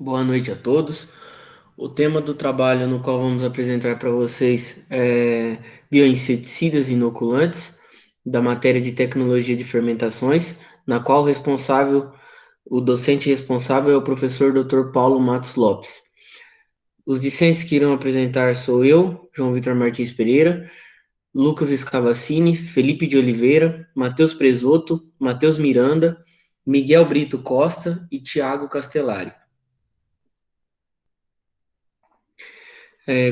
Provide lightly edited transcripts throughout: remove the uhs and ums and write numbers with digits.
Boa noite a todos. O tema do trabalho no qual vamos apresentar para vocês é bioinseticidas inoculantes, da matéria de tecnologia de fermentações, na qual o docente responsável é o professor Dr. Paulo Matos Lopes. Os discentes que irão apresentar sou eu, João Vitor Martins Pereira, Lucas Escavacini, Felipe de Oliveira, Matheus Presoto, Matheus Miranda, Miguel Brito Costa e Tiago Castellari.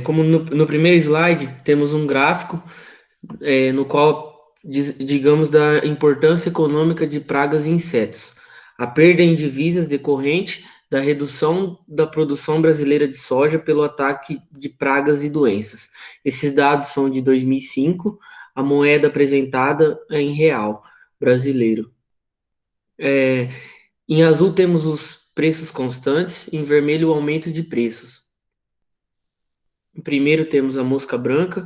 Como no primeiro slide, temos um gráfico no qual digamos da importância econômica de pragas e insetos, a perda em divisas decorrente da redução da produção brasileira de soja pelo ataque de pragas e doenças. Esses dados são de 2005, a moeda apresentada é em real brasileiro. Em azul temos os preços constantes, em vermelho o aumento de preços. Primeiro temos a mosca branca,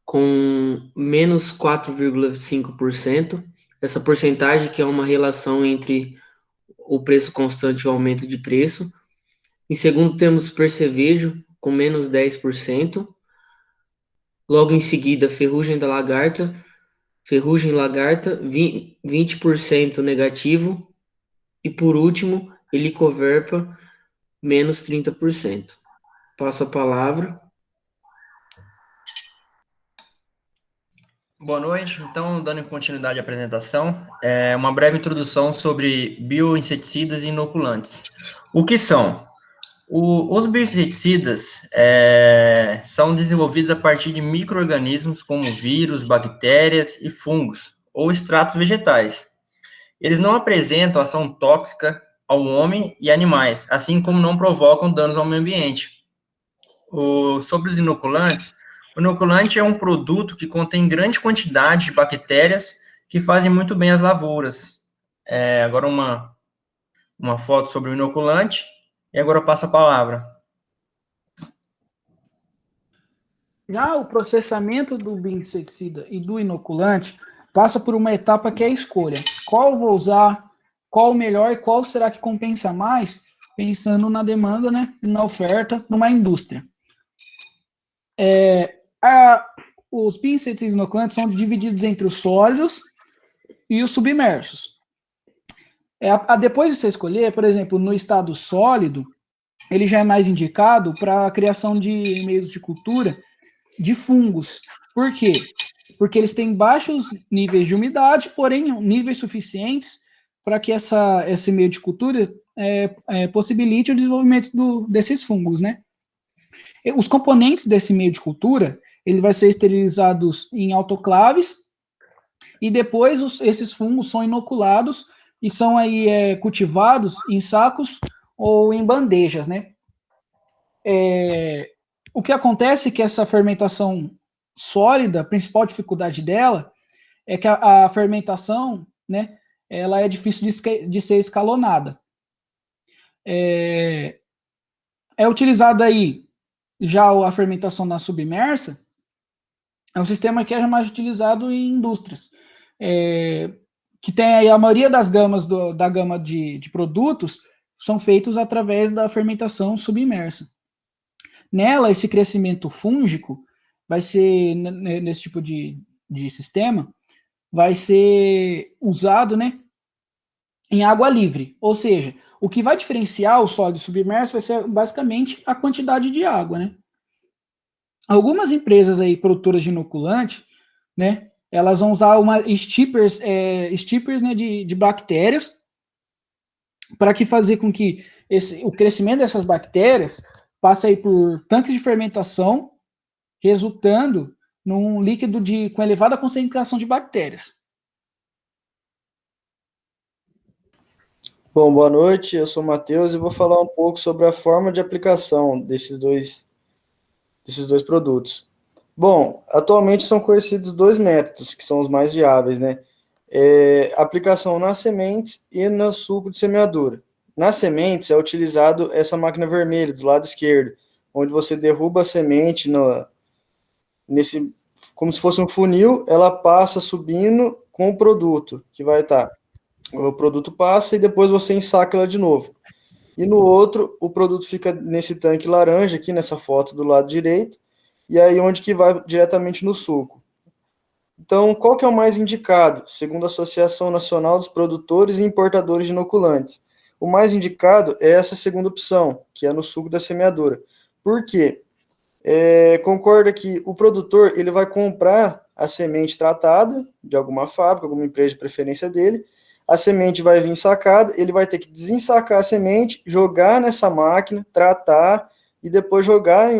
com menos 4,5%. Essa porcentagem que é uma relação entre o preço constante e o aumento de preço. Em segundo, temos percevejo, com menos 10%. Logo em seguida, ferrugem lagarta, 20% negativo. E por último, helicoverpa, menos 30%. Passo a palavra. Boa noite. Então, dando continuidade à apresentação, uma breve introdução sobre bioinseticidas e inoculantes. O que são? Os bioinseticidas são desenvolvidos a partir de micro-organismos como vírus, bactérias e fungos, ou extratos vegetais. Eles não apresentam ação tóxica ao homem e animais, assim como não provocam danos ao meio ambiente. Sobre os inoculantes, o inoculante é um produto que contém grande quantidade de bactérias que fazem muito bem às lavouras. Agora uma foto sobre o inoculante, e agora eu passo a palavra. Já o processamento do bioinseticida e do inoculante passa por uma etapa que é a escolha. Qual vou usar, qual o melhor e qual será que compensa mais, pensando na demanda, né, na oferta, numa indústria. Os bioinseticidas e inoculantes são divididos entre os sólidos e os submersos. Depois de você escolher, por exemplo, no estado sólido, ele já é mais indicado para a criação de meios de cultura de fungos. Por quê? Porque eles têm baixos níveis de umidade, porém níveis suficientes para que esse meio de cultura possibilite o desenvolvimento desses fungos, né? Os componentes desse meio de cultura, ele vai ser esterilizados em autoclaves e depois esses fungos são inoculados e são aí cultivados em sacos ou em bandejas, né? O que acontece é que essa fermentação sólida, a principal dificuldade dela é que a fermentação, né, ela é difícil de ser escalonada. É utilizada aí já a fermentação na submersa, é um sistema que é mais utilizado em indústrias, que tem aí a maioria das gamas da gama de produtos são feitos através da fermentação submersa. Nela, esse crescimento fúngico vai ser, nesse tipo de sistema, vai ser usado, né, em água livre. Ou seja, o que vai diferenciar o sólido submerso vai ser basicamente a quantidade de água, né? Algumas empresas aí, produtoras de inoculante, né, elas vão usar steppers, né, de bactérias para que fazer com que o crescimento dessas bactérias passe aí por tanques de fermentação, resultando num líquido com elevada concentração de bactérias. Bom, boa noite, eu sou o Matheus e vou falar um pouco sobre a forma de aplicação desses dois produtos. Bom, atualmente são conhecidos dois métodos, que são os mais viáveis, né? Aplicação nas sementes e no suco de semeadura. Nas sementes é utilizado essa máquina vermelha do lado esquerdo, onde você derruba a semente como se fosse um funil, ela passa subindo com o produto que vai estar. O produto passa e depois você ensaca ela de novo. e no outro o produto fica nesse tanque laranja aqui, nessa foto do lado direito, e aí onde que vai diretamente no suco. Então, qual que é o mais indicado, segundo a Associação Nacional dos Produtores e Importadores de Inoculantes? O mais indicado é essa segunda opção, que é no suco da semeadura. Por quê? Concorda que o produtor ele vai comprar a semente tratada de alguma fábrica, alguma empresa de preferência dele, a semente vai vir sacada, ele vai ter que desensacar a semente, jogar nessa máquina, tratar e depois jogar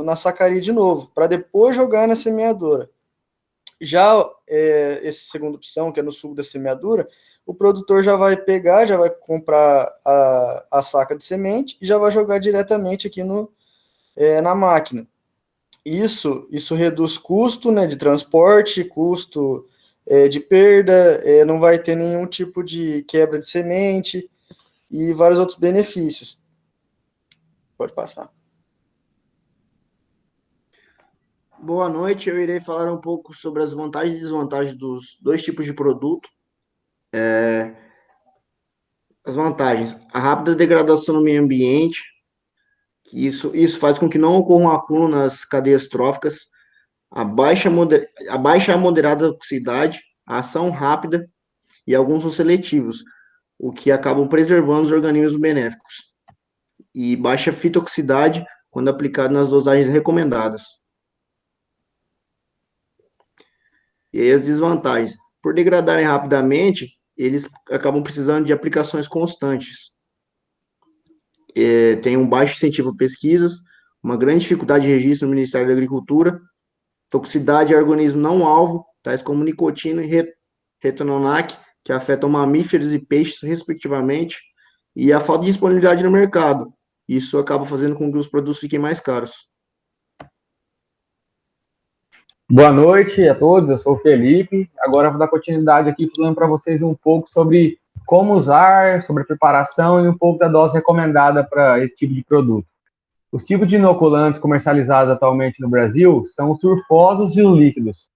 na sacaria de novo, para depois jogar na semeadora. Já essa segunda opção, que é no suco da semeadura, o produtor já vai pegar, já vai comprar a saca de semente e já vai jogar diretamente aqui na máquina. Isso reduz custo, né, de transporte, custo de perda, não vai ter nenhum tipo de quebra de semente e vários outros benefícios. Pode passar. Boa noite, eu irei falar um pouco sobre as vantagens e desvantagens dos dois tipos de produto. As vantagens, a rápida degradação no meio ambiente, que isso faz com que não ocorra um acúmulo nas cadeias tróficas, a baixa e moderada toxicidade, a ação rápida e alguns são seletivos, o que acabam preservando os organismos benéficos, e baixa fitotoxicidade quando aplicado nas dosagens recomendadas. E aí as desvantagens, por degradarem rapidamente, eles acabam precisando de aplicações constantes. Tem um baixo incentivo a pesquisas, uma grande dificuldade de registro no Ministério da Agricultura, toxicidade a organismo não alvo, tais como nicotina e retinonac, que afetam mamíferos e peixes, respectivamente, e a falta de disponibilidade no mercado. Isso acaba fazendo com que os produtos fiquem mais caros. Boa noite a todos, eu sou o Felipe. Agora eu vou dar continuidade aqui falando para vocês um pouco sobre como usar, sobre a preparação e um pouco da dose recomendada para esse tipo de produto. Os tipos de inoculantes comercializados atualmente no Brasil são os sulfosos e os líquidos.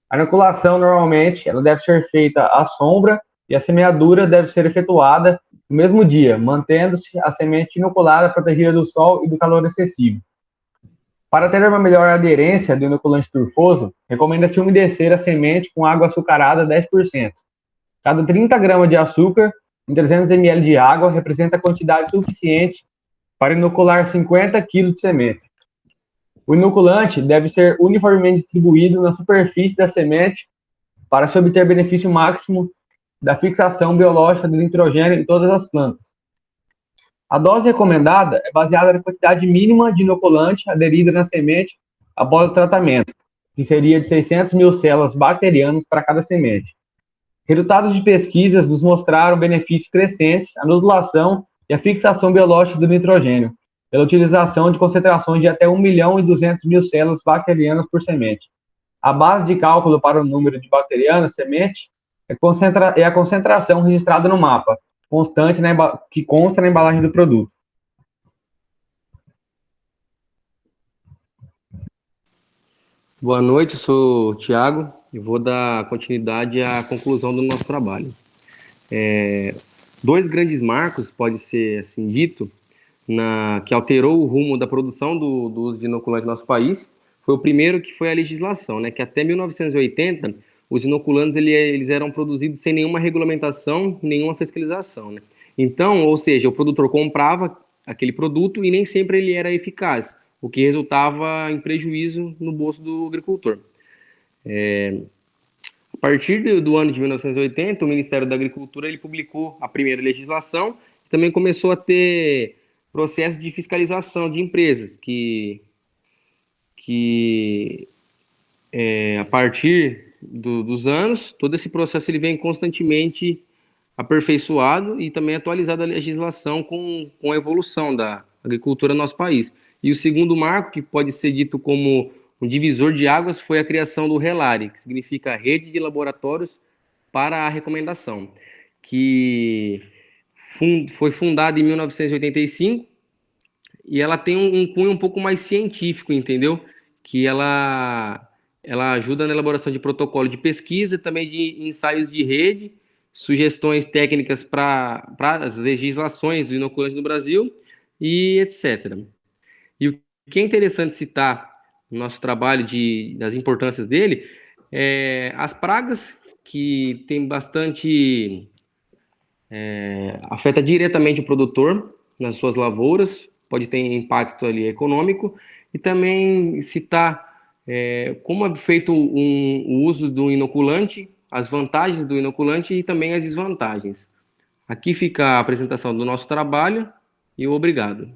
A inoculação, normalmente, ela deve ser feita à sombra e a semeadura deve ser efetuada no mesmo dia, mantendo-se a semente inoculada protegida do sol e do calor excessivo. Para ter uma melhor aderência do inoculante turfoso, recomenda-se umedecer a semente com água açucarada 10%. Cada 30 gramas de açúcar em 300 ml de água representa a quantidade suficiente para inocular 50 kg de semente. O inoculante deve ser uniformemente distribuído na superfície da semente para se obter benefício máximo da fixação biológica do nitrogênio em todas as plantas. A dose recomendada é baseada na quantidade mínima de inoculante aderida na semente após o tratamento, que seria de 600 mil células bacterianas para cada semente. Resultados de pesquisas nos mostraram benefícios crescentes à nodulação e à fixação biológica do nitrogênio, pela utilização de concentrações de até 1.200.000 células bacterianas por semente. A base de cálculo para o número de bacterianas semente é a concentração registrada no mapa, constante que consta na embalagem do produto. Boa noite, eu sou o Thiago e vou dar continuidade à conclusão do nosso trabalho. Dois grandes marcos, pode ser assim dito, que alterou o rumo da produção do uso de inoculantes no nosso país. Foi o primeiro, que foi a legislação, né, que até 1980 os inoculantes eles eram produzidos sem nenhuma regulamentação, nenhuma fiscalização, né? Então, ou seja, o produtor comprava aquele produto e nem sempre ele era eficaz, o que resultava em prejuízo no bolso do agricultor. A partir do ano de 1980, o Ministério da Agricultura ele publicou a primeira legislação e também começou a ter processo de fiscalização de empresas que a partir dos anos, todo esse processo ele vem constantemente aperfeiçoado e também atualizado a legislação com a evolução da agricultura no nosso país. E o segundo marco, que pode ser dito como um divisor de águas, foi a criação do RELARE, que significa Rede de Laboratórios para a Recomendação, que foi fundada em 1985 e ela tem um cunho um pouco mais científico, entendeu? Que ela ajuda na elaboração de protocolo de pesquisa, também de ensaios de rede sugestões técnicas para as legislações do inoculante no Brasil e etc. E o que é interessante citar no nosso trabalho das importâncias dele é as pragas, que tem bastante... afeta diretamente o produtor nas suas lavouras, pode ter impacto ali econômico, e também citar como é feito o uso do inoculante, as vantagens do inoculante e também as desvantagens. Aqui fica a apresentação do nosso trabalho e obrigado.